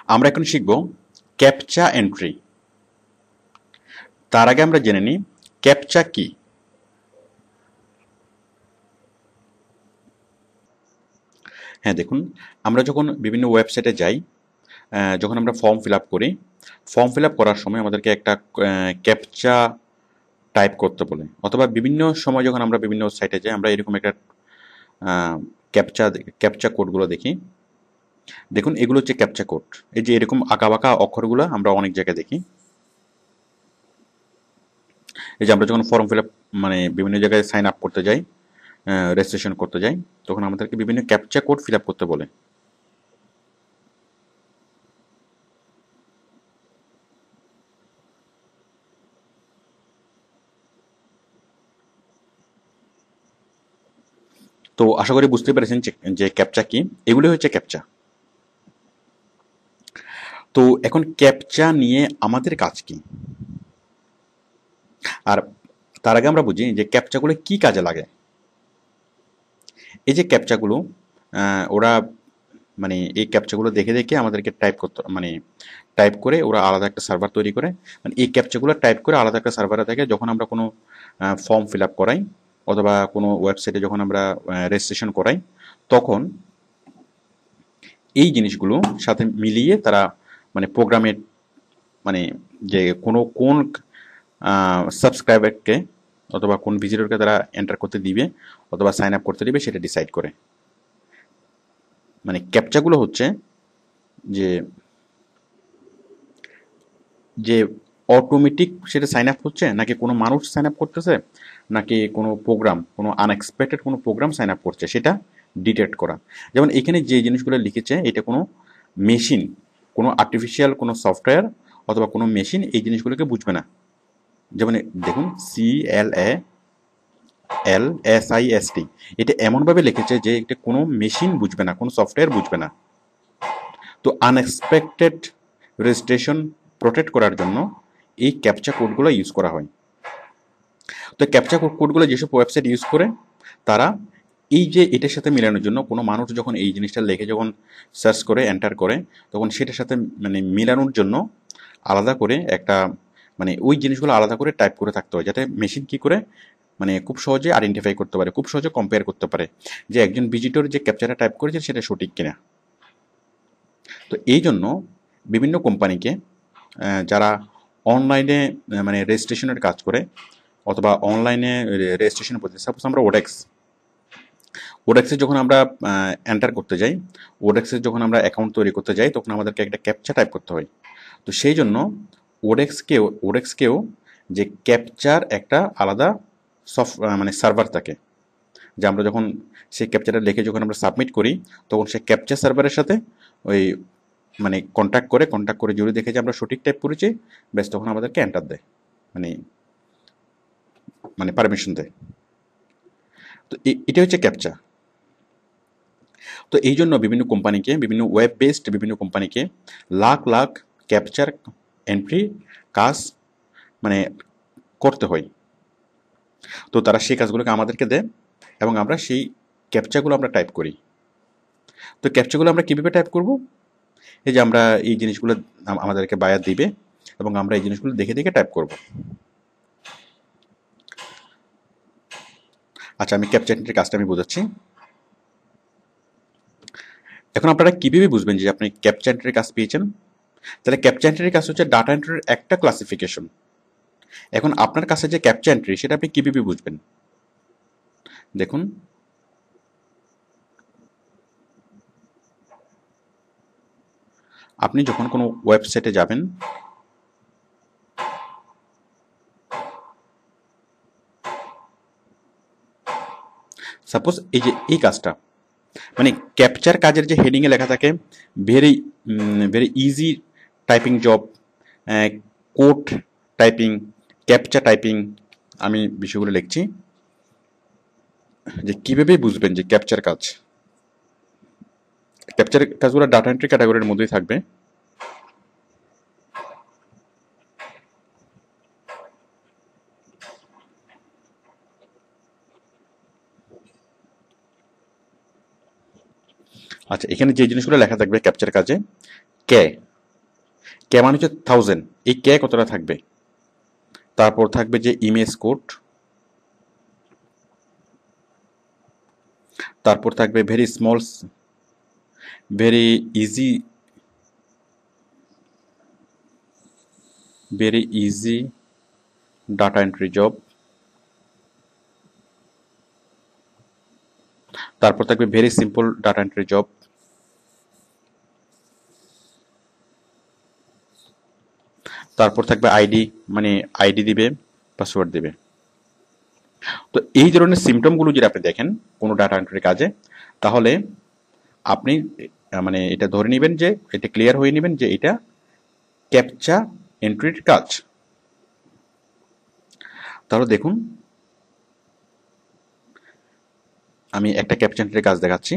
আমরা এখন শিখব ক্যাপচা এন্ট্রি। তার আগে আমরা জেনে নিই ক্যাপচা কি। হ্যাঁ, দেখুন, আমরা যখন বিভিন্ন ওয়েবসাইটে যাই, যখন আমরা ফর্ম ফিল আপ করি, ফর্ম ফিল আপ করার সময় আমাদেরকে একটা ক্যাপচা টাইপ করতে বলে, অথবা বিভিন্ন সময় যখন আমরা বিভিন্ন সাইটে যাই আমরা এরকম একটা ক্যাপচা ক্যাপচা কোডগুলো দেখি। দেখুন, এগুলো হচ্ছে ক্যাপচা কোড। এই যে এরকম আঁকা বাঁকা অক্ষরগুলো আমরা অনেক জায়গায় দেখি। এই যে আমরা যখন ফর্ম ফিল আপ মানে বিভিন্ন জায়গায় সাইন আপ করতে যাই, রেজিস্ট্রেশন করতে যাই, তখন আমাদেরকে বিভিন্ন ক্যাপচা কোড ফিল আপ করতে বলে। তো আশা করি বুঝতে পেরেছেন যে ক্যাপচা কি। এগুলি হচ্ছে ক্যাপচা। তো এখন ক্যাপচা নিয়ে আমাদের কাজ কি, আর তার আগে আমরা বুঝি যে ক্যাপচাগুলো কি কাজে লাগে। এই যে ক্যাপচাগুলো, ওরা মানে এই ক্যাপচাগুলো দেখে দেখে আমাদেরকে টাইপ করতে, মানে টাইপ করে ওরা আলাদা একটা সার্ভার তৈরি করে, মানে এই ক্যাপচাগুলো টাইপ করে আলাদা একটা সার্ভারে থাকে। যখন আমরা কোনো ফর্ম ফিল আপ করাই অথবা কোনো ওয়েবসাইটে যখন আমরা রেজিস্ট্রেশন করাই, তখন এই জিনিসগুলো সাথে মিলিয়ে তারা মানে প্রোগ্রামের মানে যে কোন সাবস্ক্রাইবারকে অথবা কোন ভিজিটরকে তারা এন্টার করতে দিবে অথবা সাইন আপ করতে দিবে সেটা ডিসাইড করে। মানে ক্যাপচাগুলো হচ্ছে যে যে অটোমেটিক সেটা সাইন আপ হচ্ছে, নাকি কোনো মানুষ সাইন আপ করতেছে, নাকি কোনো প্রোগ্রাম, কোনো আনএক্সপেক্টেড কোনো প্রোগ্রাম সাইন আপ করছে, সেটা ডিটেক্ট করা। যেমন এখানে যে জিনিসগুলো লিখেছে এটা কোনো মেশিন, কোনো আর্টিফিশিয়াল কোনো সফটওয়্যার অথবা কোনো মেশিন এই জিনিসগুলোকে বুঝবে না। যেমন দেখুন, CLALSIST, এটা এমনভাবে লিখেছে যে এটা কোনো মেশিন বুঝবে না, কোনো সফটওয়্যার বুঝবে না। তো আনএক্সপেক্টেড রেজিস্ট্রেশন প্রোটেক্ট করার জন্য এই ক্যাপচা কোডগুলো ইউজ করা হয়। তো ক্যাপচা কোডগুলো যেসব ওয়েবসাইট ইউজ করে, তারা এই যে এটার সাথে মেলানোর জন্য কোনো মানুষ যখন এই জিনিসটা লেখে যখন সার্চ করে এন্টার করে, তখন সেটার সাথে মানে মেলানোর জন্য আলাদা করে একটা মানে ওই জিনিসগুলো আলাদা করে টাইপ করে থাকতে হয়, যাতে মেশিন কি করে মানে খুব সহজে আইডেন্টিফাই করতে পারে, খুব সহজে কম্পেয়ার করতে পারে যে একজন ভিজিটর যে ক্যাপচাটা টাইপ করেছে সেটা সঠিক কিনা। তো এই জন্য বিভিন্ন কোম্পানিকে যারা অনলাইনে মানে রেজিস্ট্রেশনের কাজ করে অথবা অনলাইনে রেজিস্ট্রেশন করতে, সাপোজ আমরা ওডেক্সে যখন আমরা এন্টার করতে যাই, ওডেক্সে যখন আমরা অ্যাকাউন্ট তৈরি করতে যাই, তখন আমাদেরকে একটা ক্যাপচা টাইপ করতে হয়। তো সেই জন্য ওডেক্সকেও যে ক্যাপচার একটা আলাদা মানে সার্ভার থাকে, যে আমরা যখন সেই ক্যাপচারটা লিখে যখন আমরা সাবমিট করি, তখন সেই ক্যাপচার সার্ভারের সাথে ওই মানে কন্ট্যাক্ট করে যদি দেখে যে আমরা সঠিক টাইপ করেছি, ব্যাস তখন আমাদেরকে এন্টার দেয়, মানে মানে পারমিশন দেয়। তো এটা হচ্ছে ক্যাপচা। তো এই জন্য বিভিন্ন ওয়েব বেসড বিভিন্ন কোম্পানিকে লাখ লাখ ক্যাপচার এন্ট্রি কাজ মানে করতে হয়। তো তারা সেই কাজগুলোকে আমাদেরকে দেয় এবং আমরা সেই ক্যাপচাগুলো আমরা টাইপ করি। তো ক্যাপচাগুলো আমরা কীভাবে টাইপ করব? এই যে আমরা এই জিনিসগুলো আমাদেরকে বায়ার দিবে এবং আমরা এই জিনিসগুলো দেখে দেখে টাইপ করব। আচ্ছা, আমি ক্যাপচা এন্ট্রির কাজটা আমি বোঝাচ্ছি। এখন আপনারা কীভাবে বুঝবেন যে আপনি ক্যাপচা এন্ট্রির কাজ পেয়েছেন? তাহলে ক্যাপচা এন্ট্রির কাজ হচ্ছে ডাটা এন্ট্রির একটা ক্লাসিফিকেশন। এখন আপনার কাছে যে ক্যাপচা এন্ট্রি সেটা আপনি কীভাবে বুঝবেন? দেখুন, আপনি যখন কোনো ওয়েবসাইটে যাবেন, সাপোজ এই যে এই কাজটা মানে ক্যাপচার কাজের যে হেডিংয়ে লেখা থাকে very very easy typing job, code typing, captcha typing, আমি বিষয়গুলো লিখছি যে কীভাবে বুঝবেন যে ক্যাপচার কাজগুলো ডাটা এন্ট্রি ক্যাটাগরির মধ্যেই থাকবে। আচ্ছা, এখানে যে জিনিসগুলো লেখা থাকবে ক্যাপচার কাজে, কে কে মানে হচ্ছে 1000, এই কে কতটা থাকবে। তারপর থাকবে যে ইমেজ কোড, তারপর থাকবে very small, very easy, very easy data entry job. তারপর থাকবে very simple data entry job. তারপর থাকবে আইডি, মানে আইডি দিবে, পাসওয়ার্ড দিবে। তো এই ধরনের সিমটমগুলো যদি আপনি দেখেন কোনো ডাটা এন্ট্রির কাজে, তাহলে আপনি মানে এটা ধরে নেবেন যে, এটা ক্লিয়ার হয়ে নেবেন যে এটা ক্যাপচা এন্ট্রির কাজ। তাহলে দেখুন, আমি একটা ক্যাপচা এন্ট্রির কাজ দেখাচ্ছি।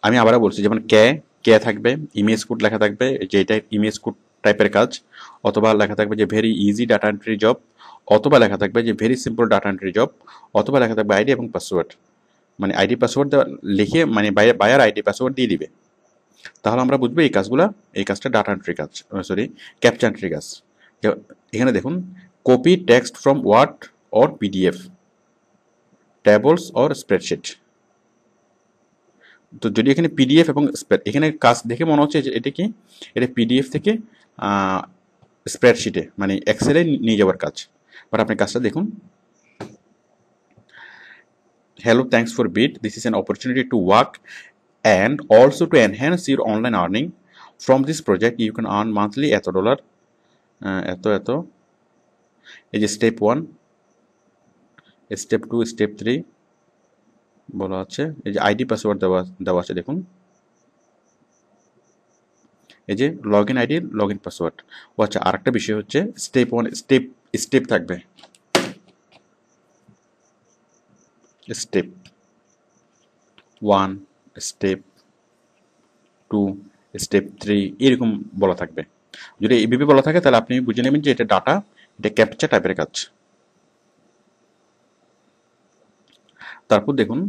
আমি আবারও বলছি, যেমন কে কে থাকবে, ইমেজ কোড লেখা থাকবে যে এটা ইমেজ কোড টাইপের কাজ, অথবা লেখা থাকবে যে very easy data entry job, অথবা লেখা থাকবে যে very simple data entry job, অথবা লেখা থাকবে আইডি এবং পাসওয়ার্ড। মানে আইডি পাসওয়ার্ড লিখে, মানে বায়ার আইডি পাসওয়ার্ড দিয়ে দিবে। তাহলে আমরা বুঝবো এই কাজগুলা, এই কাজটা ডাটা এন্ট্রি কাজ, সরি ক্যাপচা এন্ট্রি কাজ। এখানে দেখুন, copy text from Word or PDF, tables or spreadsheet. তো যদি এখানে পিডিএফ এবং এখানে কাজ দেখে মনে হচ্ছে যে এটা কি, এটা পিডিএফ থেকে স্প্রেডশিটে মানে এক্সেলে নিয়ে যাওয়ার কাজ। বাট আপনি কাজটা দেখুন, hello, thanks for bit, this is an opportunity to work and also to enhance your online earning. From this project you can earn monthly এত ডলার, এত এই যে স্টেপ 1, স্টেপ 2, স্টেপ 3 বলা আছে। এই যে আইডি পাসওয়ার্ড দেওয়া আছে দেখুন, এই যে log in ID, log in password. ও আচ্ছা, আরেকটা বিষয় হচ্ছে স্টেপ 1, স্টেপ থাকবে, স্টেপ 1, স্টেপ 2, স্টেপ 3 এরকম বলা থাকবে। যদি এইভাবে বলা থাকে তাহলে আপনি বুঝে নেবেন যে এটা ডাটা, এটা ক্যাপচা টাইপের কাজ। তারপর দেখুন,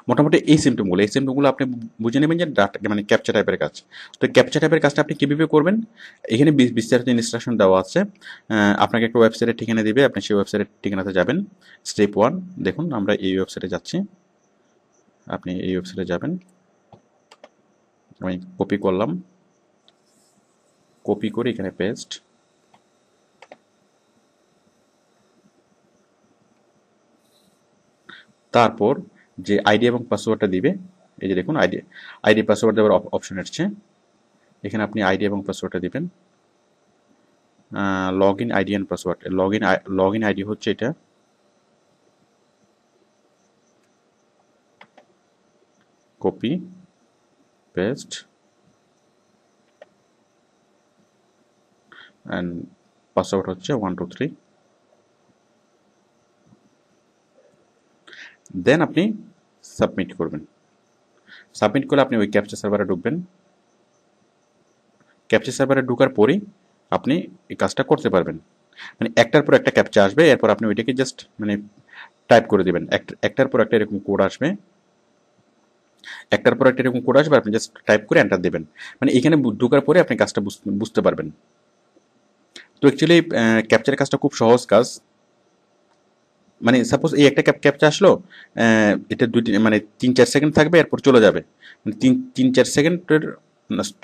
মোটামুটি এই সিমটমগুলো আপনি বুঝে নেবেন যে ডাটা মানে ক্যাপচা টাইপের কাজ। তো ক্যাপচা টাইপের কাজটা আপনি কীভাবে করবেন, এখানে বিস্তারিত ইনস্ট্রাকশন দেওয়া আছে। আপনাকে একটা ওয়েবসাইটের ঠিকানা দিবে, আপনি সেই ওয়েবসাইটের ঠিকানাতে যাবেন। স্টেপ 1 দেখুন, আমরা এই ওয়েবসাইটে যাচ্ছি, আপনি এই ওয়েবসাইটে যাবেন। আমি কপি করলাম, কপি করে এখানে পেস্ট। তারপর যে আইডি এবং পাসওয়ার্ডটা দিবে, এই যে দেখুন আইডি পাসওয়ার্ড দেওয়ার অপশন আসছে। এখানে আপনি আইডি এবং পাসওয়ার্ডটা দিবেন। Log in ID and password, log in ID হচ্ছে এটা, কপি পেস্ট, অ্যান্ড পাসওয়ার্ড হচ্ছে 1 2 3। দেন আপনি সাবমিট করবেন। সাবমিট করলে আপনি ওই ক্যাপচা সার্ভারে ঢুকবেন। ক্যাপচা সার্ভারে ঢোকার পরেই আপনি এই কাজটা করতে পারবেন। মানে একটার পর একটা ক্যাপচা আসবে, এরপর আপনি ওইটাকে জাস্ট মানে টাইপ করে দেবেন। একটার পর একটা এরকম কোড আসবে, একটার পর একটা এরকম কোড আসবে, আপনি জাস্ট টাইপ করে এন্টার দেবেন। মানে এখানে ঢোকার পরে আপনি কাজটা বুঝতে পারবেন। তো অ্যাকচুয়ালি ক্যাপচার কাজটা খুব সহজ কাজ। মানে সাপোজ এই একটা ক্যাপচা আসলো, এটা মানে 3-4 সেকেন্ড থাকবে, এরপর চলে যাবে। মানে 3-4 সেকেন্ডের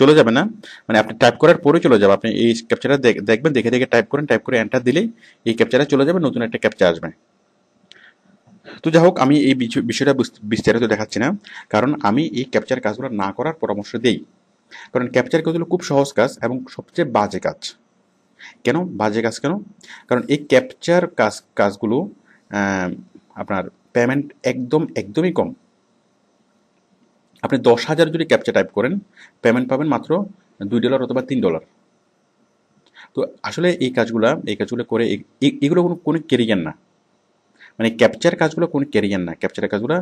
চলে যাবে না, মানে আপনি টাইপ করার পরে চলে যাবে। আপনি এই ক্যাপচাটা দেখবেন, দেখে দেখে টাইপ করে এন্টার দিলেই এই ক্যাপচাটা চলে যাবে, নতুন একটা ক্যাপচা আসবে। তো যাই হোক, আমি এই বিষয়টা বিস্তারিত দেখাচ্ছি না, কারণ আমি এই ক্যাপচার কাজগুলো না করার পরামর্শ দিই। কারণ ক্যাপচার কাজগুলো খুব সহজ কাজ এবং সবচেয়ে বাজে কাজ। কেন বাজে কাজ কেন? কারণ এই ক্যাপচার কাজগুলো আপনার পেমেন্ট একদমই কম। আপনি 10,000 যদি ক্যাপচা টাইপ করেন, পেমেন্ট পাবেন মাত্র $2 অথবা $3। তো আসলে এই কাজগুলো করে এগুলো কোনো ক্যারিয়ার না। মানে ক্যাপচার কাজগুলো কোনো ক্যারিয়ার না, ক্যাপচার কাজগুলো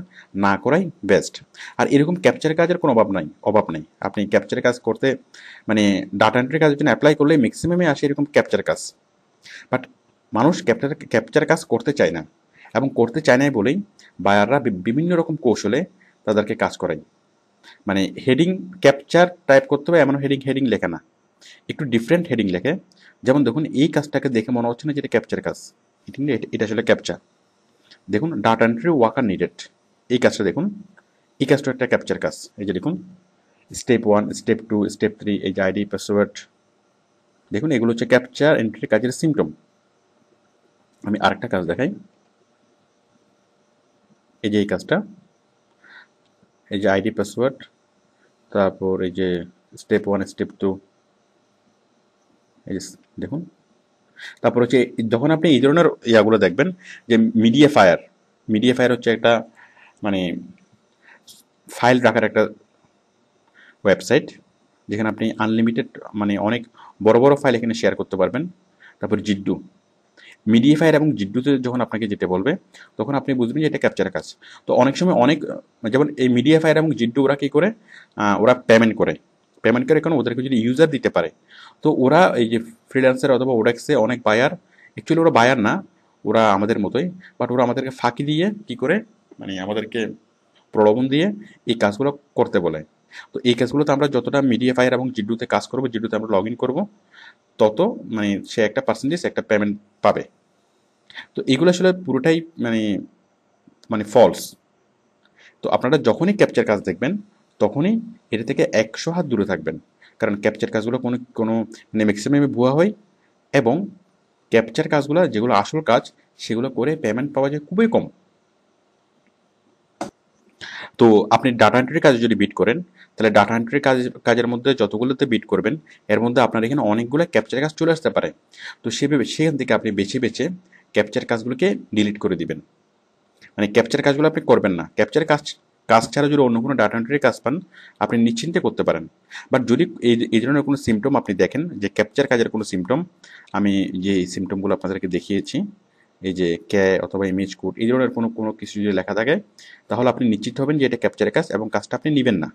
না করাই বেস্ট। আর এরকম ক্যাপচার কাজের কোনো অভাব নেই। আপনি ক্যাপচার কাজ করতে, মানে ডাটা এন্ট্রি কাজের জন্য অ্যাপ্লাই করলে ম্যাক্সিমামে আসে এরকম ক্যাপচার কাজ। বাট মানুষ ক্যাপচার কাজ করতে চায় না, এবং করতে চায় না বলেই বায়াররা বিভিন্ন রকম কৌশলে তাদেরকে কাজ করায়। মানে হেডিং ক্যাপচার টাইপ করতে হবে এমন হেডিং হেডিং লেখে না, একটু ডিফারেন্ট হেডিং লেখে। যেমন দেখুন এই কাজটাকে দেখে মনে হচ্ছে না যে এটা ক্যাপচার কাজ, এটা আসলে ক্যাপচার। দেখুন ডাটা এন্ট্রি ওয়ার্কার নিডেড, এই কাজটা দেখুন, এই কাজটা একটা ক্যাপচার কাজ। এই যে দেখুন স্টেপ 1, স্টেপ 2, স্টেপ 3, এই যে আইডি পাসওয়ার্ড, দেখুন এগুলো হচ্ছে ক্যাপচার এন্ট্রি কাজের সিমটম। আমি আরেকটা কাজ দেখাই, এই যে এই কাজটা, এই যে আইডি পাসওয়ার্ড, তারপর এই যে স্টেপ 1, স্টেপ 2, এই যে দেখুন। তারপর হচ্ছে যখন আপনি এই ধরনের ইয়াগুলো দেখবেন যে মিডিয়া ফায়ার হচ্ছে একটা মানে ফাইল রাখার একটা ওয়েবসাইট, যেখানে আপনি আনলিমিটেড মানে অনেক বড় বড় ফাইল এখানে শেয়ার করতে পারবেন। তারপর জিড্ডু, মিডিয়া ফায়ার এবং জিড্ডুতে যখন আপনাকে যেতে বলবে তখন আপনি বুঝবেন যে এটা ক্যাপচার কাজ। তো অনেক সময় যেমন এই মিডিয়া ফায়ার এবং জিড্ডু ওরা কী করে, ওরা পেমেন্ট করে কারণ ওদেরকে যদি ইউজার দিতে পারে, তো ওরা এই যে ফ্রিল্যান্সার অথবা ওডেক্সে অনেক বায়ার, অ্যাকচুয়ালি ওরা বায়ার না, ওরা আমাদের মতোই, বাট ওরা আমাদেরকে ফাঁকি দিয়ে কি করে মানে আমাদেরকে প্রলোভন দিয়ে এই কাজগুলো করতে বলে। তো এই কাজগুলোতে আমরা যতটা মিডিয়া ফায়ার এবং জিড্ডুতে কাজ করবো, জিড্ডুতে আমরা লগ ইন করবো, তত মানে সে একটা পার্সেন্টেজ একটা পেমেন্ট পাবে। তো এগুলো আসলে পুরোটাই মানে মানে ফলস। তো আপনারা যখনই ক্যাপচার কাজ দেখবেন তখনই এটা থেকে 100 হাত দূরে থাকবেন, কারণ ক্যাপচার কাজগুলো কোনো কোনো মানে ম্যাক্সিমামে ভুয়া হয়, এবং ক্যাপচার কাজগুলো যেগুলো আসল কাজ সেগুলো করে পেমেন্ট পাওয়া যায় খুবই কম। তো আপনি ডাটা এন্ট্রি কাজে যদি বিট করেন, তাহলে ডাটা এন্ট্রি কাজের মধ্যে যতগুলোতে বিট করবেন এর মধ্যে আপনার এখানে অনেকগুলো ক্যাপচার কাজ চলে আসতে পারে। তো সেখান থেকে আপনি বেছে বেছে ক্যাপচার কাজগুলোকে ডিলিট করে দিবেন। মানে ক্যাপচার কাজগুলো আপনি করবেন না। ক্যাপচার কাজ ছাড়া যদি অন্য কোনো ডাটা এন্ট্রির কাজ পান আপনি নিশ্চিন্তে করতে পারেন। বাট যদি এই ধরনের কোনো সিমটম আপনি দেখেন যে ক্যাপচার কাজের কোনো সিমটম, আমি যে সিমটমগুলো আপনাদেরকে দেখিয়েছি, এই যে অথবা ইমেজ কোড, এই ধরনের কোনো কোনো কিছু যদি লেখা থাকে, তাহলে আপনি নিশ্চিত হবেন যে এটা ক্যাপচার কাজ এবং কাজটা আপনি নেবেন না।